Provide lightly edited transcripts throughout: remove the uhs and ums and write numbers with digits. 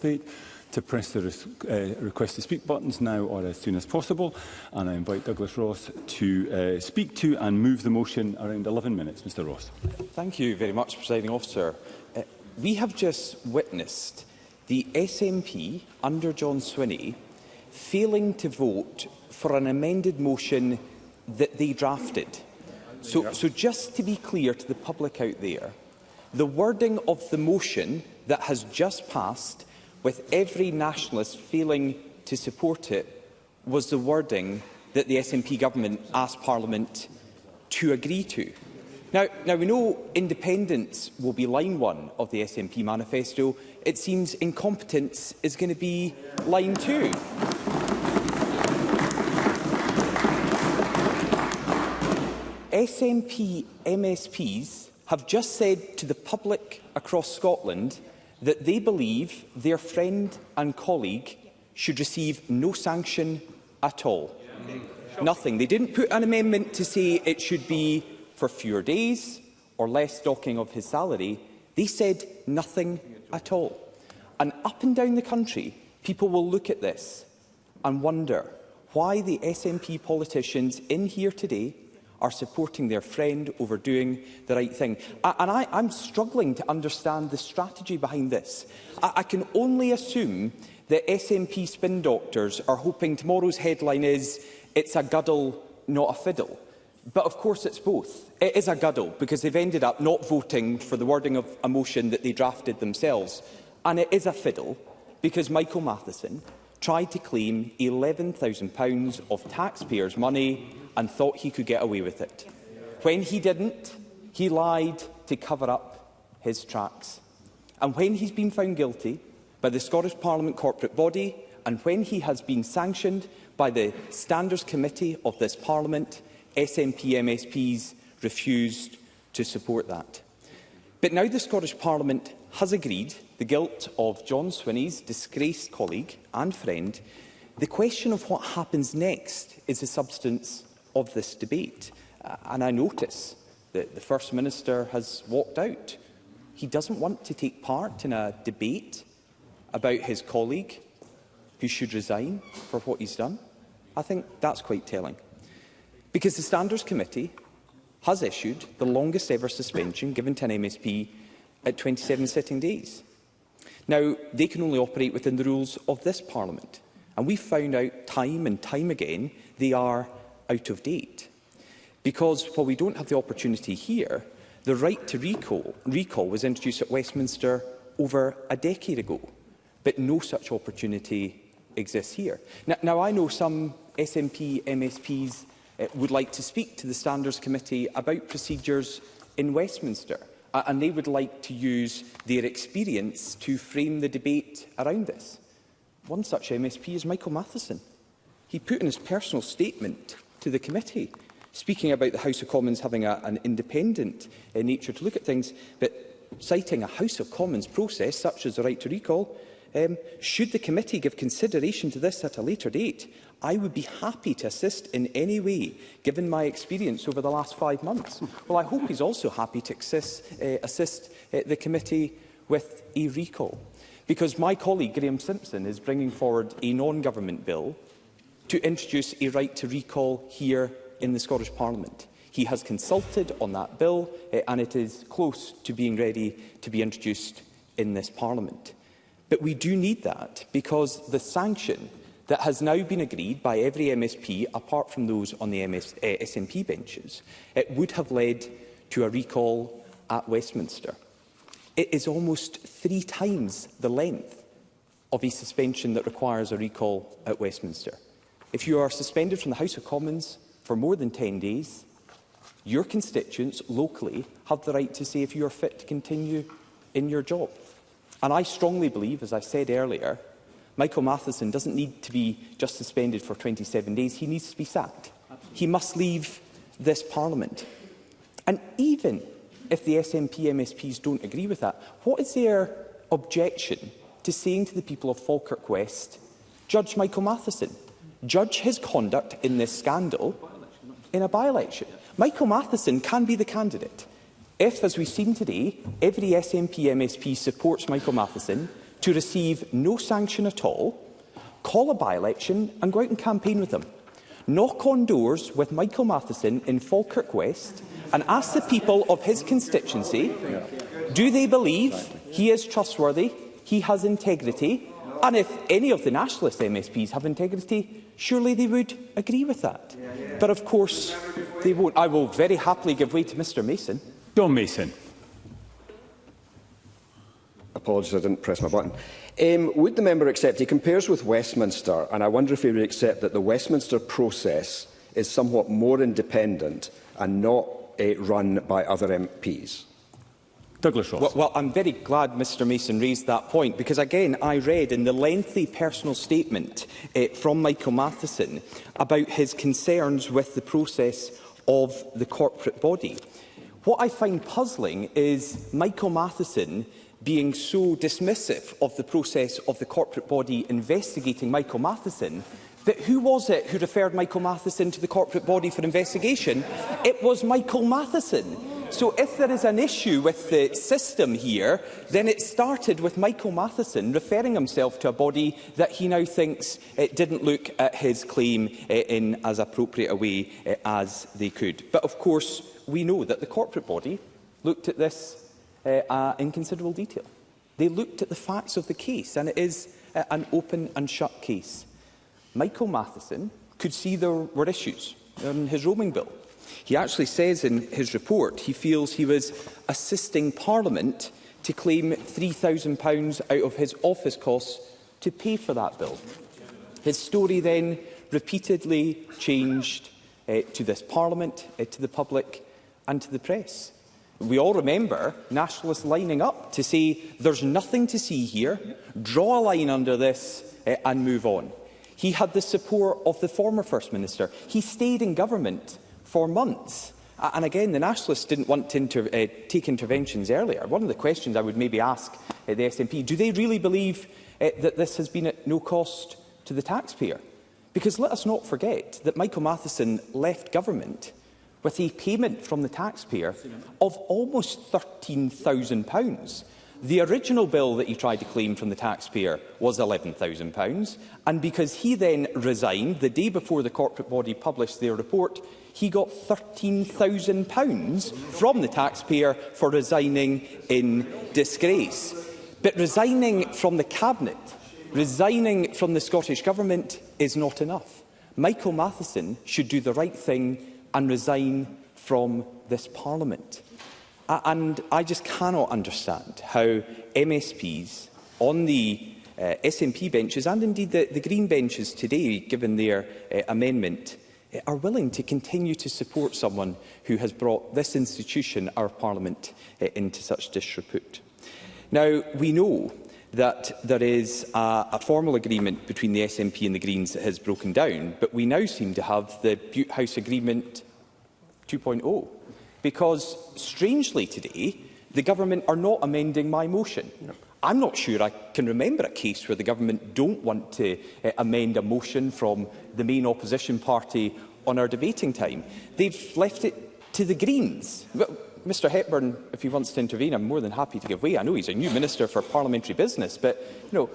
To press the request to speak buttons now or as soon as possible, and I invite Douglas Ross to speak to and move the motion around 11 minutes. Mr Ross. Thank you very much, Presiding Officer. We have just witnessed the SNP under John Swinney failing to vote for an amended motion that they drafted. So just to be clear to the public out there, the wording of the motion that has just passed, with every nationalist failing to support it, was the wording that the SNP government asked Parliament to agree to. Now we know independence will be line 1 of the SNP manifesto. It seems incompetence is going to be line 2. SNP MSPs have just said to the public across Scotland that they believe their friend and colleague should receive no sanction at all. Nothing. They didn't put an amendment to say it should be for fewer days or less docking of his salary. They said nothing at all. And up and down the country, people will look at this and wonder why the SNP politicians in here today are supporting their friend over doing the right thing. And I'm struggling to understand the strategy behind this. I can only assume that SNP spin doctors are hoping tomorrow's headline is "It's a guddle, not a fiddle." But of course it's both. It is a guddle because they've ended up not voting for the wording of a motion that they drafted themselves. And it is a fiddle because Michael Matheson tried to claim £11,000 of taxpayers' money and thought he could get away with it. When he didn't, he lied to cover up his tracks. And when he's been found guilty by the Scottish Parliament corporate body, and when he has been sanctioned by the Standards Committee of this Parliament, SNP MSPs refused to support that. But now the Scottish Parliament has agreed the guilt of John Swinney's disgraced colleague and friend. The question of what happens next is the substance of this debate. And I notice that the First Minister has walked out. He doesn't want to take part in a debate about his colleague who should resign for what he's done. I think that's quite telling. Because the Standards Committee has issued the longest ever suspension given to an MSP at 27 sitting days. Now, they can only operate within the rules of this Parliament. And we've found out time and time again they are out of date. Because while we don't have the opportunity here, the right to recall was introduced at Westminster over a decade ago. But no such opportunity exists here. Now I know some SNP MSPs would like to speak to the Standards Committee about procedures in Westminster, and they would like to use their experience to frame the debate around this. One such MSP is Michael Matheson. He put in his personal statement to the committee, speaking about the House of Commons having an independent nature to look at things, but citing a House of Commons process such as the right to recall, should the committee give consideration to this at a later date, I would be happy to assist in any way, given my experience over the last 5 months. Well, I hope he's also happy to assist the committee with a recall, because my colleague Graham Simpson is bringing forward a non-government bill to introduce a right to recall here in the Scottish Parliament. He has consulted on that bill and it is close to being ready to be introduced in this Parliament. But we do need that because the sanction that has now been agreed by every MSP, apart from those on the SNP benches, it would have led to a recall at Westminster. It is almost 3 times the length of a suspension that requires a recall at Westminster. If you are suspended from the House of Commons for more than 10 days, your constituents locally have the right to say if you are fit to continue in your job. And I strongly believe, as I said earlier, Michael Matheson doesn't need to be just suspended for 27 days. He needs to be sacked. He must leave this Parliament. And even if the SNP MSPs don't agree with that, what is their objection to saying to the people of Falkirk West, judge Michael Matheson, judge his conduct in this scandal in a by-election? Michael Matheson can be the candidate. If, as we've seen today, every SNP MSP supports Michael Matheson to receive no sanction at all, call a by-election and go out and campaign with them. Knock on doors with Michael Matheson in Falkirk West and ask the people of his constituency, do they believe he is trustworthy, he has integrity, and if any of the nationalist MSPs have integrity, surely they would agree with that. But of course, they won't. I will very happily give way to Mr Mason. John Mason. Apologies, I didn't press my button. Would the member accept, he compares with Westminster, and I wonder if he would accept that the Westminster process is somewhat more independent and not run by other MPs? Douglas Ross. Well, I'm very glad Mr Mason raised that point, because again, I read in the lengthy personal statement from Michael Matheson about his concerns with the process of the corporate body. What I find puzzling is Michael Matheson being so dismissive of the process of the corporate body investigating Michael Matheson. But who was it who referred Michael Matheson to the corporate body for investigation? It was Michael Matheson. So if there is an issue with the system here, then it started with Michael Matheson referring himself to a body that he now thinks didn't look at his claim in as appropriate a way as they could. But of course, we know that the corporate body looked at this in considerable detail. They looked at the facts of the case, and it is an open and shut case. Michael Matheson could see there were issues in his roaming bill. He actually says in his report he feels he was assisting Parliament to claim £3,000 out of his office costs to pay for that bill. His story then repeatedly changed to this Parliament, to the public and to the press. We all remember nationalists lining up to say there's nothing to see here, draw a line under this and move on. He had the support of the former First Minister. He stayed in government for months. And again, the nationalists didn't want to take interventions earlier. One of the questions I would maybe ask the SNP, do they really believe that this has been at no cost to the taxpayer? Because let us not forget that Michael Matheson left government with a payment from the taxpayer of almost £13,000. The original bill that he tried to claim from the taxpayer was £11,000, and because he then resigned the day before the corporate body published their report, he got £13,000 from the taxpayer for resigning in disgrace. But resigning from the Cabinet, resigning from the Scottish Government is not enough. Michael Matheson should do the right thing and resign from this Parliament. And I just cannot understand how MSPs on the SNP benches, and indeed the Green benches today, given their amendment, are willing to continue to support someone who has brought this institution, our Parliament, into such disrepute. Now, we know that there is a formal agreement between the SNP and the Greens that has broken down, but we now seem to have the Butte House Agreement 2.0. Because, strangely today, the government are not amending my motion. I'm not sure I can remember a case where the government don't want to amend a motion from the main opposition party on our debating time. They've left it to the Greens. Well, Mr Hepburn, if he wants to intervene, I'm more than happy to give way. I know he's a new Minister for Parliamentary Business, but do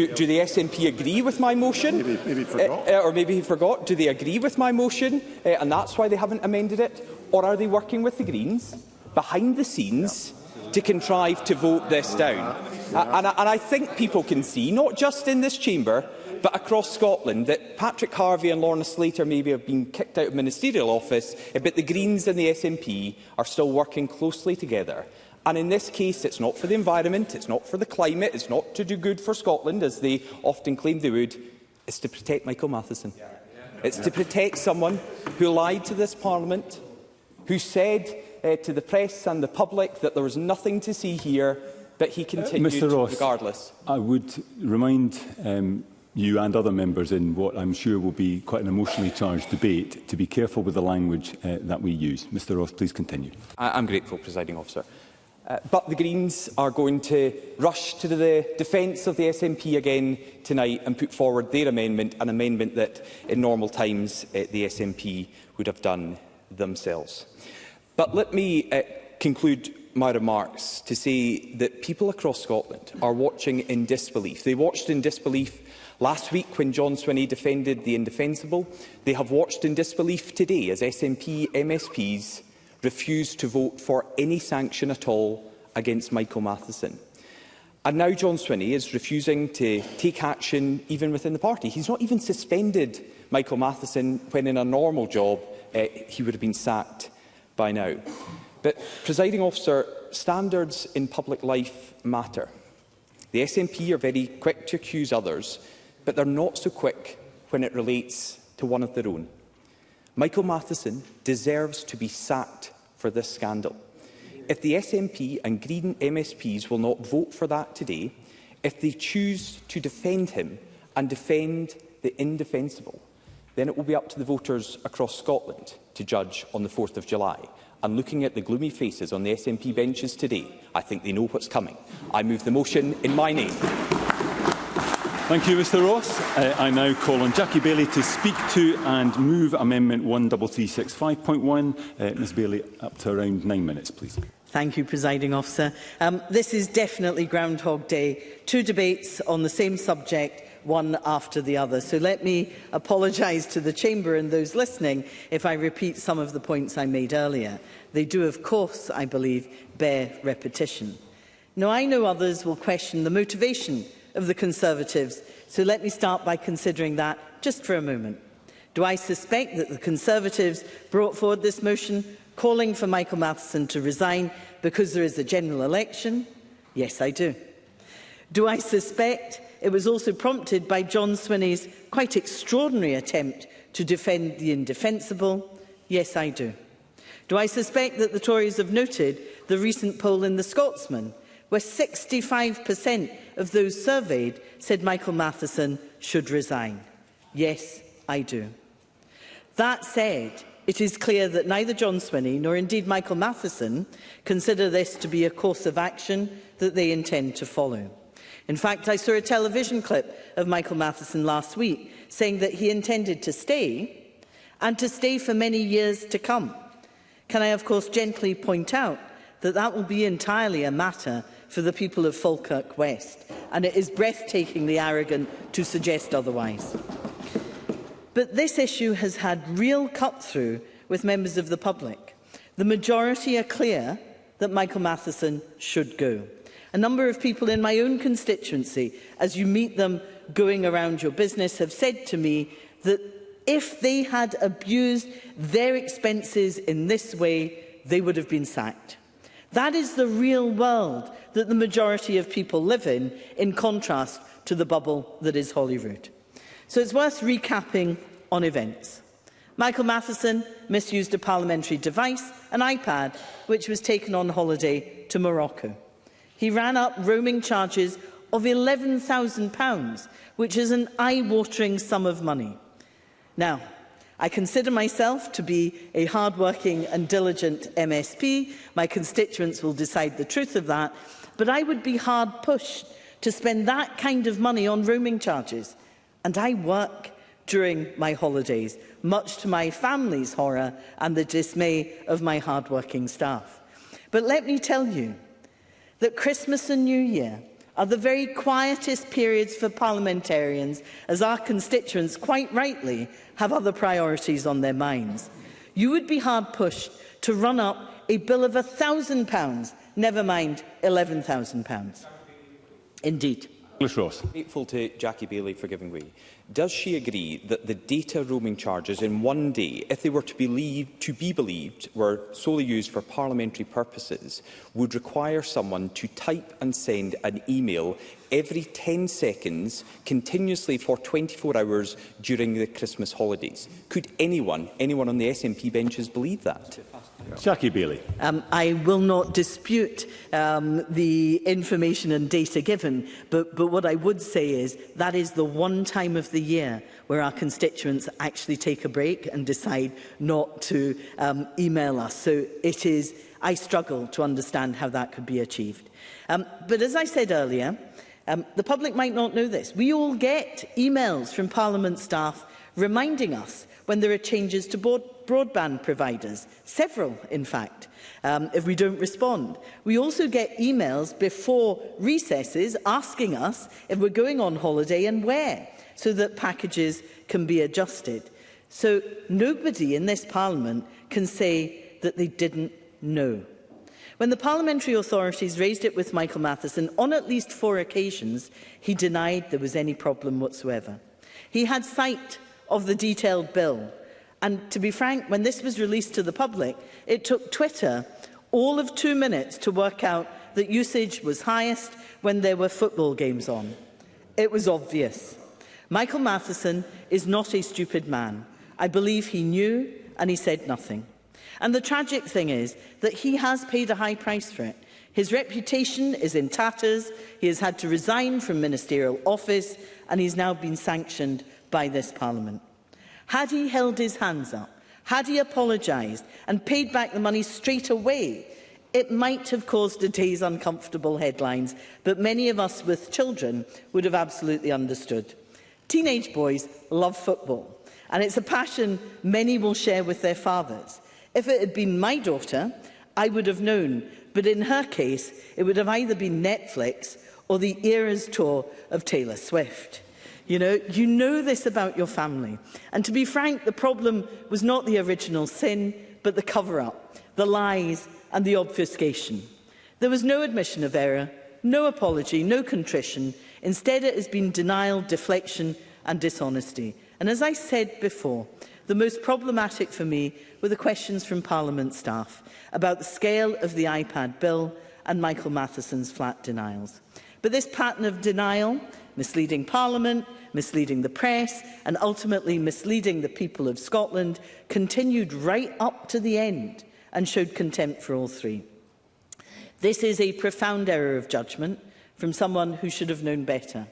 the SNP agree with my motion? Maybe he forgot. Or maybe he forgot. Do they agree with my motion, and that's why they haven't amended it? Or are they working with the Greens behind the scenes to contrive to vote this down? And I think people can see, not just in this chamber, but across Scotland, that Patrick Harvie and Lorna Slater maybe have been kicked out of ministerial office, but the Greens and the SNP are still working closely together. And in this case, it's not for the environment, it's not for the climate, it's not to do good for Scotland, as they often claim they would. It's to protect Michael Matheson. It's to protect someone who lied to this Parliament, who said to the press and the public that there was nothing to see here, but he continued Mr Ross, regardless. I would remind you and other members in what I'm sure will be quite an emotionally charged debate to be careful with the language that we use. Mr Ross, please continue. I'm grateful, Presiding Officer. But the Greens are going to rush to the defence of the SNP again tonight and put forward their amendment, an amendment that in normal times the SNP would have done themselves. But let me conclude my remarks to say that people across Scotland are watching in disbelief. They watched in disbelief last week when John Swinney defended the indefensible. They have watched in disbelief today as SNP MSPs refuse to vote for any sanction at all against Michael Matheson. And now John Swinney is refusing to take action even within the party. He's not even suspended Michael Matheson when in a normal job he would have been sacked by now. But, Presiding Officer, standards in public life matter. The SNP are very quick to accuse others, but they're not so quick when it relates to one of their own. Michael Matheson deserves to be sacked for this scandal. If the SNP and Green MSPs will not vote for that today, if they choose to defend him and defend the indefensible, then it will be up to the voters across Scotland to judge on the 4th of July. And looking at the gloomy faces on the SNP benches today, I think they know what's coming. I move the motion in my name. Thank you, Mr Ross. I now call on Jackie Baillie to speak to and move Amendment 13365.1. Ms Baillie, up to around 9 minutes, please. Thank you, Presiding Officer. This is definitely Groundhog Day. Two debates on the same subject, one after the other. So let me apologise to the Chamber and those listening if I repeat some of the points I made earlier. They do, of course, I believe, bear repetition. Now, I know others will question the motivation of the Conservatives, so let me start by considering that just for a moment. Do I suspect that the Conservatives brought forward this motion calling for Michael Matheson to resign because there is a general election? Yes, I do. Do I suspect it was also prompted by John Swinney's quite extraordinary attempt to defend the indefensible? Yes, I do. Do I suspect that the Tories have noted the recent poll in The Scotsman, where 65% of those surveyed said Michael Matheson should resign? Yes, I do. That said, it is clear that neither John Swinney nor indeed Michael Matheson consider this to be a course of action that they intend to follow. In fact, I saw a television clip of Michael Matheson last week saying that he intended to stay, and to stay for many years to come. Can I, of course, gently point out that that will be entirely a matter for the people of Falkirk West, and it is breathtakingly arrogant to suggest otherwise. But this issue has had real cut-through with members of the public. The majority are clear that Michael Matheson should go. A number of people in my own constituency, as you meet them going around your business, have said to me that if they had abused their expenses in this way, they would have been sacked. That is the real world that the majority of people live in contrast to the bubble that is Holyrood. So it's worth recapping on events. Michael Matheson misused a parliamentary device, an iPad, which was taken on holiday to Morocco. He ran up roaming charges of £11,000, which is an eye-watering sum of money. Now, I consider myself to be a hard-working and diligent MSP. My constituents will decide the truth of that. But I would be hard-pushed to spend that kind of money on roaming charges. And I work during my holidays, much to my family's horror and the dismay of my hard-working staff. But let me tell you that Christmas and New Year are the very quietest periods for parliamentarians, as our constituents, quite rightly, have other priorities on their minds. You would be hard-pushed to run up a bill of £1,000, never mind £11,000. Indeed. Grateful to Jackie Baillie for giving way. Does she agree that the data roaming charges in one day, if they were to be believed, were solely used for parliamentary purposes, would require someone to type and send an email every 10 seconds continuously for 24 hours during the Christmas holidays? Could anyone on the SNP benches believe that? Jackie Baillie. I will not dispute the information and data given, but what I would say is that is the one time of the year where our constituents actually take a break and decide not to email us. So I struggle to understand how that could be achieved. But as I said earlier, the public might not know this. We all get emails from Parliament staff reminding us when there are changes to board broadband providers, several in fact, if we don't respond. We also get emails before recesses asking us if we're going on holiday and where, so that packages can be adjusted. So nobody in this Parliament can say that they didn't know. When the parliamentary authorities raised it with Michael Matheson on at least 4 occasions, he denied there was any problem whatsoever. He had sight of the detailed bill, and to be frank, when this was released to the public, it took Twitter all of 2 minutes to work out that usage was highest when there were football games on. It was obvious. Michael Matheson is not a stupid man. I believe he knew, and he said nothing. And the tragic thing is that he has paid a high price for it. His reputation is in tatters, he has had to resign from ministerial office, and he's now been sanctioned by this Parliament. Had he held his hands up, had he apologised and paid back the money straight away, it might have caused a day's uncomfortable headlines, but many of us with children would have absolutely understood. Teenage boys love football, and it's a passion many will share with their fathers. If it had been my daughter, I would have known, but in her case, it would have either been Netflix or the Eras tour of Taylor Swift. You know this about your family. And to be frank, the problem was not the original sin, but the cover-up, the lies and the obfuscation. There was no admission of error, no apology, no contrition. Instead, it has been denial, deflection and dishonesty. And as I said before, the most problematic for me were the questions from Parliament staff about the scale of the iPad bill and Michael Matheson's flat denials. But this pattern of denial, misleading Parliament, misleading the press and ultimately misleading the people of Scotland, continued right up to the end and showed contempt for all 3. This is a profound error of judgment from someone who should have known better.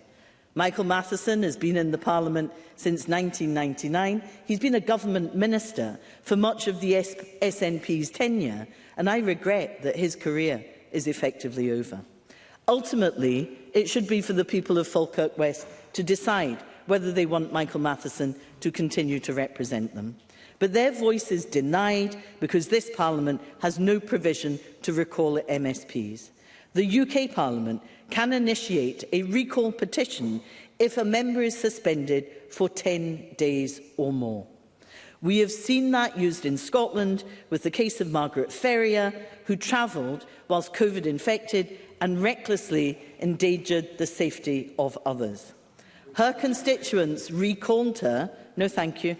Michael Matheson has been in the Parliament since 1999. He's been a government minister for much of the SNP's tenure, and I regret that his career is effectively over. Ultimately, it should be for the people of Falkirk West to decide whether they want Michael Matheson to continue to represent them. But their voice is denied because this Parliament has no provision to recall MSPs. The UK Parliament can initiate a recall petition if a member is suspended for 10 days or more. We have seen that used in Scotland with the case of Margaret Ferrier, who travelled whilst COVID infected and recklessly endangered the safety of others. Her constituents recalled her. No, thank you.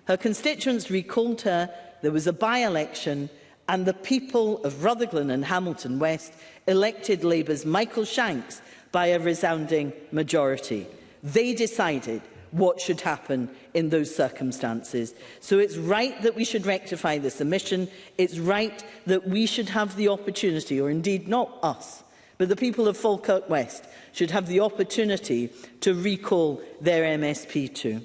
Her constituents recalled her. There was a by-election, and the people of Rutherglen and Hamilton West elected Labour's Michael Shanks by a resounding majority. They decided what should happen in those circumstances. So it's right that we should rectify this omission. It's right that we should have the opportunity, or indeed not us, but the people of Falkirk West should have the opportunity to recall their MSP too.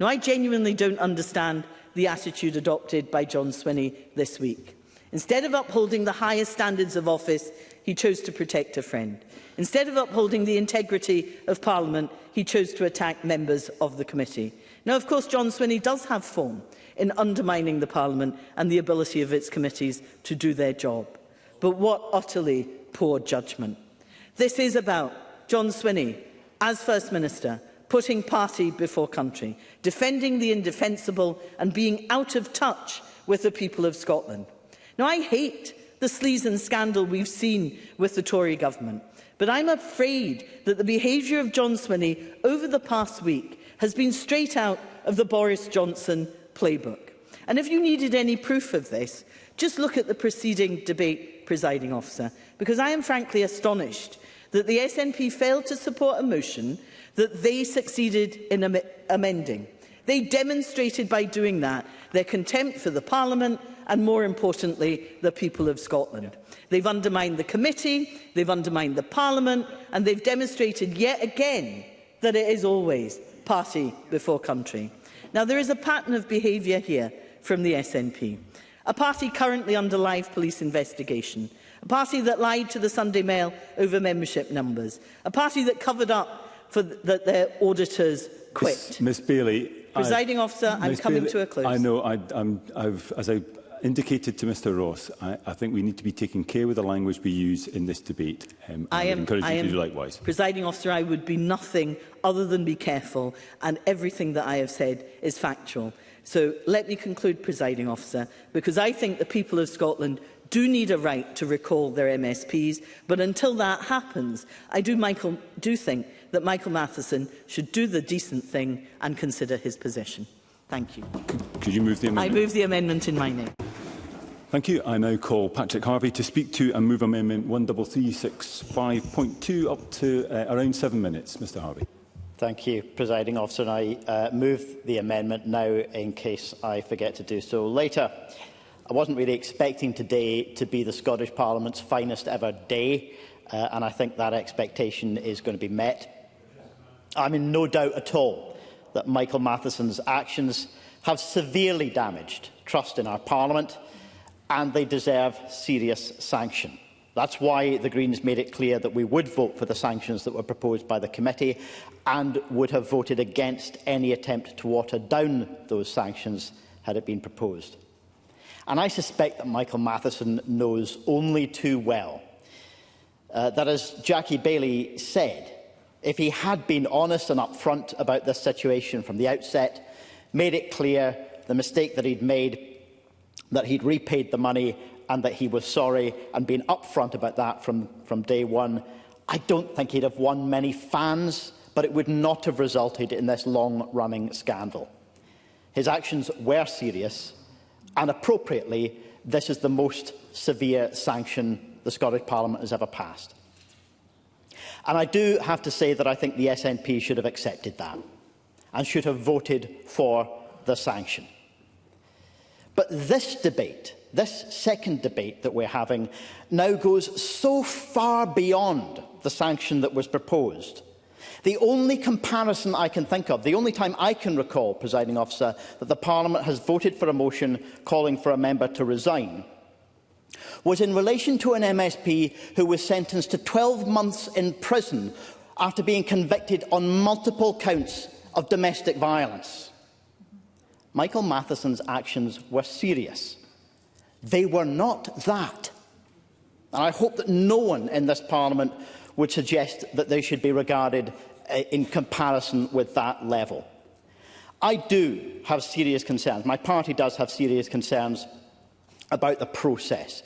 Now, I genuinely don't understand the attitude adopted by John Swinney this week. Instead of upholding the highest standards of office, he chose to protect a friend. Instead of upholding the integrity of Parliament, he chose to attack members of the committee. Now, of course, John Swinney does have form in undermining the Parliament and the ability of its committees to do their job. But what utterly poor judgment. This is about John Swinney, as First Minister, putting party before country, defending the indefensible and being out of touch with the people of Scotland. Now, I hate the sleaze and scandal we've seen with the Tory government, but I'm afraid that the behaviour of John Swinney over the past week has been straight out of the Boris Johnson playbook. And if you needed any proof of this, just look at the preceding debate, presiding officer, because I am frankly astonished that the SNP failed to support a motion that they succeeded in amending. They demonstrated by doing that their contempt for the Parliament and, more importantly, the people of Scotland. They've undermined the committee, they've undermined the Parliament, and they've demonstrated yet again that it is always party before country. Now, there is a pattern of behaviour here from the SNP. A party currently under live police investigation. A party that lied to the Sunday Mail over membership numbers. A party that covered up for that their auditors quit. Ms Baillie, Presiding officer, I'm coming to a close. I know. As I indicated to Mr Ross, I think we need to be taking care with the language we use in this debate. I would encourage you to do likewise. Presiding officer, I would be nothing other than be careful, and everything that I have said is factual. So let me conclude, presiding officer, because I think the people of Scotland do need a right to recall their MSPs, but until that happens, I do think that Michael Matheson should do the decent thing and consider his position. Thank you. Could you move the amendment? I move the amendment in my name. Thank you. I now call Patrick Harvie to speak to and move Amendment 13365.2 up to around 7 minutes. Mr Harvie. Thank you, Presiding Officer. And I move the amendment now in case I forget to do so later. I wasn't really expecting today to be the Scottish Parliament's finest ever day, and I think that expectation is going to be met. I'm in no doubt at all that Michael Matheson's actions have severely damaged trust in our Parliament, and they deserve serious sanction. That's why the Greens made it clear that we would vote for the sanctions that were proposed by the committee and would have voted against any attempt to water down those sanctions had it been proposed. And I suspect that Michael Matheson knows only too well that, as Jackie Baillie said, if he had been honest and upfront about this situation from the outset, made it clear the mistake that he'd made, that he'd repaid the money and that he was sorry, and been upfront about that from day one, I don't think he'd have won many fans, but it would not have resulted in this long-running scandal. His actions were serious, and appropriately, this is the most severe sanction the Scottish Parliament has ever passed. And I do have to say that I think the SNP should have accepted that and should have voted for the sanction. But this debate, this second debate that we're having, now goes so far beyond the sanction that was proposed. The only comparison I can think of, the only time I can recall, Presiding Officer, that the Parliament has voted for a motion calling for a member to resign was in relation to an MSP who was sentenced to 12 months in prison after being convicted on multiple counts of domestic violence. Michael Matheson's actions were serious. They were not that. And I hope that no one in this Parliament would suggest that they should be regarded in comparison with that level. I do have serious concerns. My party does have serious concerns about the process,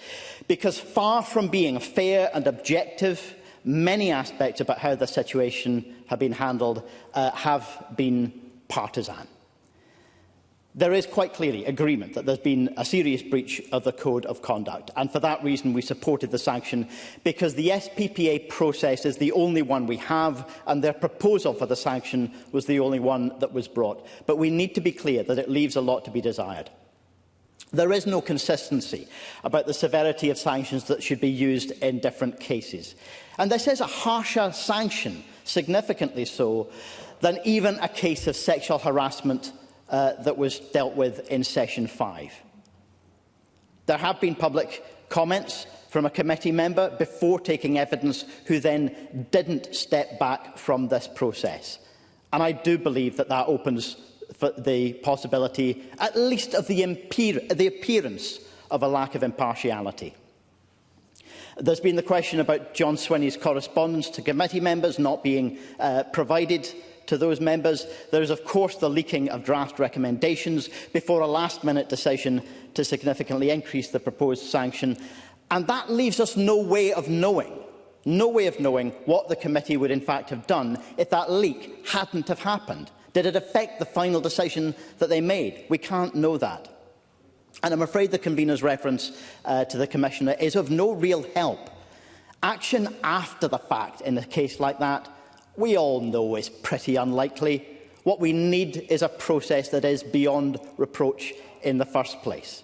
because far from being fair and objective, many aspects about how the situation have been handled have been partisan. There is quite clearly agreement that there's been a serious breach of the Code of Conduct, and for that reason we supported the sanction, because the SPPA process is the only one we have, and their proposal for the sanction was the only one that was brought. But we need to be clear that it leaves a lot to be desired. There is no consistency about the severity of sanctions that should be used in different cases. And this is a harsher sanction, significantly so, than even a case of sexual harassment that was dealt with in Session 5. There have been public comments from a committee member before taking evidence who then didn't step back from this process. And I do believe that that opens for the possibility, at least of the appearance of a lack of impartiality. There's been the question about John Swinney's correspondence to committee members not being provided to those members. There is, of course, the leaking of draft recommendations before a last-minute decision to significantly increase the proposed sanction. And that leaves us no way of knowing what the committee would in fact have done if that leak hadn't have happened. Did it affect the final decision that they made? We can't know that. And I'm afraid the convener's reference to the Commissioner is of no real help. Action after the fact in a case like that, we all know is pretty unlikely. What we need is a process that is beyond reproach in the first place.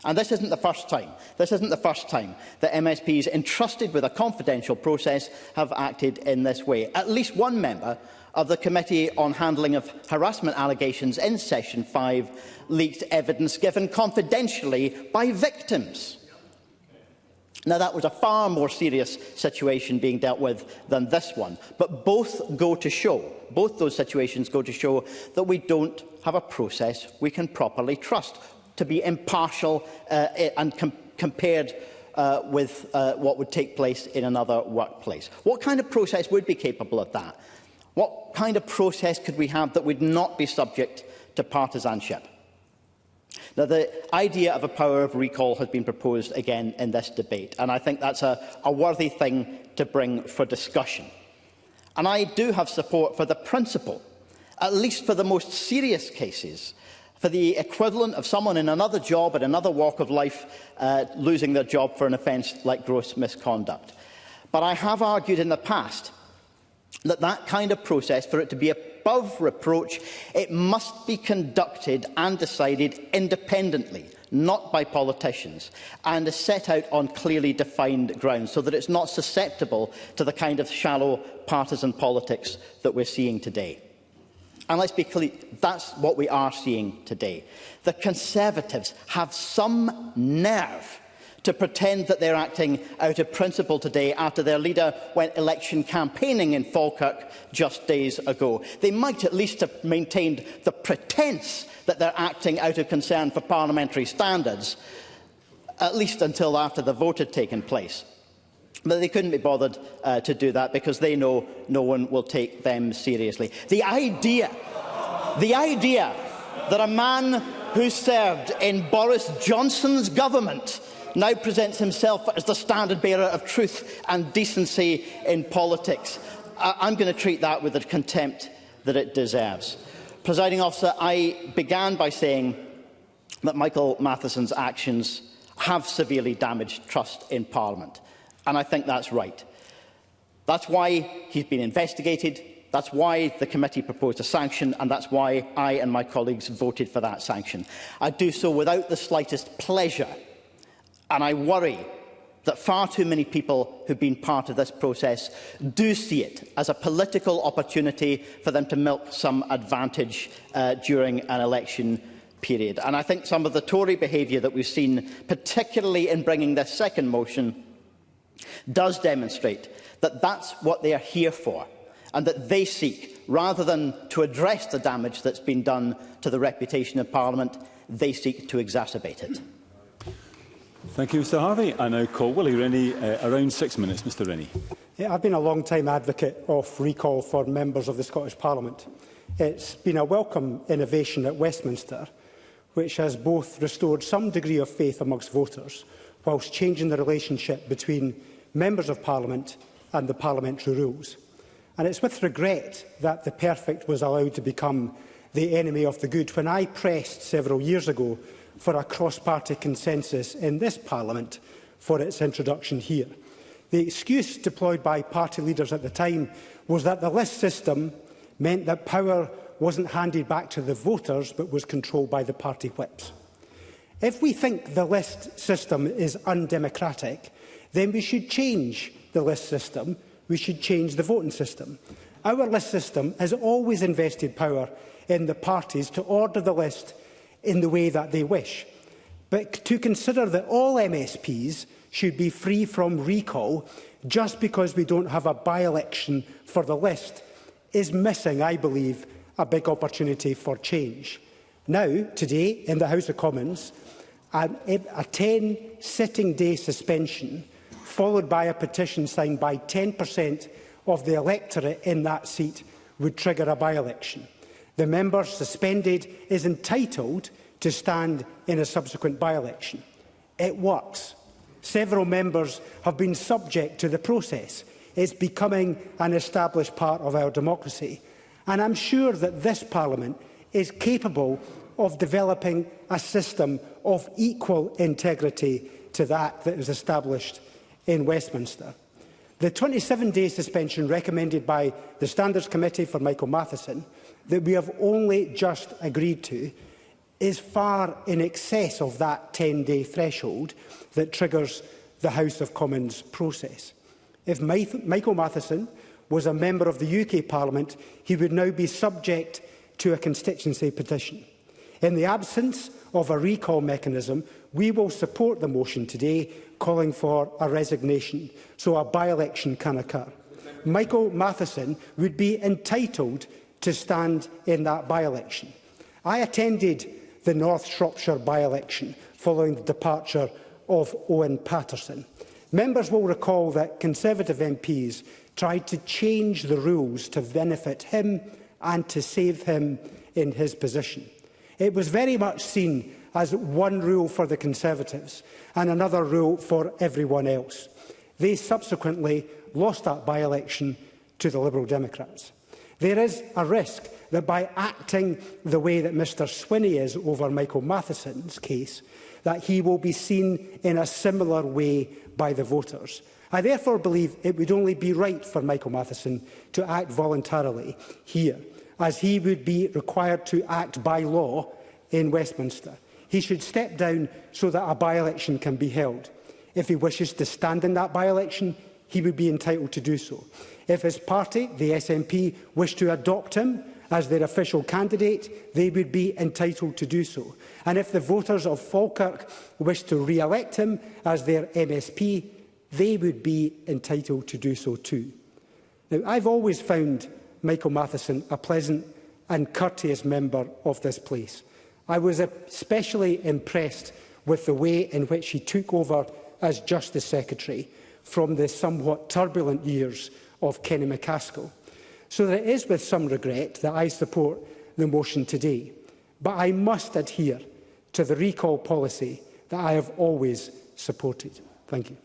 And this isn't the first time. This isn't the first time that MSPs entrusted with a confidential process have acted in this way. At least one member of the Committee on Handling of Harassment Allegations in Session 5 leaked evidence given confidentially by victims. Now, that was a far more serious situation being dealt with than this one, but both those situations go to show that we don't have a process we can properly trust to be impartial and compared with what would take place in another workplace. What kind of process would be capable of that? What kind of process could we have that would not be subject to partisanship? Now, the idea of a power of recall has been proposed again in this debate, and I think that's a worthy thing to bring for discussion. And I do have support for the principle, at least for the most serious cases, for the equivalent of someone in another job at another walk of life losing their job for an offence like gross misconduct. But I have argued in the past that kind of process, for it to be above reproach, it must be conducted and decided independently, not by politicians, and is set out on clearly defined grounds, so that it's not susceptible to the kind of shallow partisan politics that we're seeing today. And let's be clear, that's what we are seeing today. The Conservatives have some nerve to pretend that they're acting out of principle today after their leader went election campaigning in Falkirk just days ago. They might at least have maintained the pretence that they're acting out of concern for parliamentary standards, at least until after the vote had taken place. But they couldn't be bothered to do that because they know no one will take them seriously. The idea that a man who served in Boris Johnson's government now presents himself as the standard-bearer of truth and decency in politics, I'm going to treat that with the contempt that it deserves. Presiding Officer, I began by saying that Michael Matheson's actions have severely damaged trust in Parliament, and I think that's right. That's why he's been investigated, that's why the committee proposed a sanction, and that's why I and my colleagues voted for that sanction. I do so without the slightest pleasure. And I worry that far too many people who have been part of this process do see it as a political opportunity for them to milk some advantage during an election period. And I think some of the Tory behaviour that we've seen, particularly in bringing this second motion, does demonstrate that that's what they are here for, and that they seek, rather than to address the damage that's been done to the reputation of Parliament, they seek to exacerbate it. Thank you, Mr Harvie. I now call Willie Rennie. Around 6 minutes, Mr Rennie. Yeah, I've been a long-time advocate of recall for members of the Scottish Parliament. It's been a welcome innovation at Westminster, which has both restored some degree of faith amongst voters, whilst changing the relationship between members of Parliament and the parliamentary rules. And it's with regret that the perfect was allowed to become the enemy of the good. When I pressed several years ago for a cross-party consensus in this Parliament for its introduction here, the excuse deployed by party leaders at the time was that the list system meant that power wasn't handed back to the voters but was controlled by the party whips. If we think the list system is undemocratic, then we should change the list system. We should change the voting system. Our list system has always invested power in the parties to order the list in the way that they wish. But to consider that all MSPs should be free from recall just because we don't have a by-election for the list is missing, I believe, a big opportunity for change. Now, today, in the House of Commons, a 10-sitting-day suspension, followed by a petition signed by 10% of the electorate in that seat, would trigger a by-election. The member suspended is entitled to stand in a subsequent by-election. It works. Several members have been subject to the process. It's becoming an established part of our democracy. And I'm sure that this Parliament is capable of developing a system of equal integrity to that is established in Westminster. The 27-day suspension recommended by the Standards Committee for Michael Matheson, that we have only just agreed to, is far in excess of that 10-day threshold that triggers the House of Commons process. If Michael Matheson was a member of the UK Parliament, he would now be subject to a constituency petition. In the absence of a recall mechanism, we will support the motion today, calling for a resignation so a by-election can occur. Michael Matheson would be entitled to stand in that by-election. I attended the North Shropshire by-election following the departure of Owen Patterson. Members will recall that Conservative MPs tried to change the rules to benefit him and to save him in his position. It was very much seen as one rule for the Conservatives and another rule for everyone else. They subsequently lost that by-election to the Liberal Democrats. There is a risk that by acting the way that Mr Swinney is over Michael Matheson's case, that he will be seen in a similar way by the voters. I therefore believe it would only be right for Michael Matheson to act voluntarily here, as he would be required to act by law in Westminster. He should step down so that a by-election can be held. If he wishes to stand in that by-election, he would be entitled to do so. If his party, the SNP, wish to adopt him as their official candidate, they would be entitled to do so. And if the voters of Falkirk wish to re-elect him as their MSP, they would be entitled to do so too. Now, I've always found Michael Matheson a pleasant and courteous member of this place. I was especially impressed with the way in which he took over as Justice Secretary from the somewhat turbulent years of Kenny MacAskill. So that it is with some regret that I support the motion today. But I must adhere to the recall policy that I have always supported. Thank you.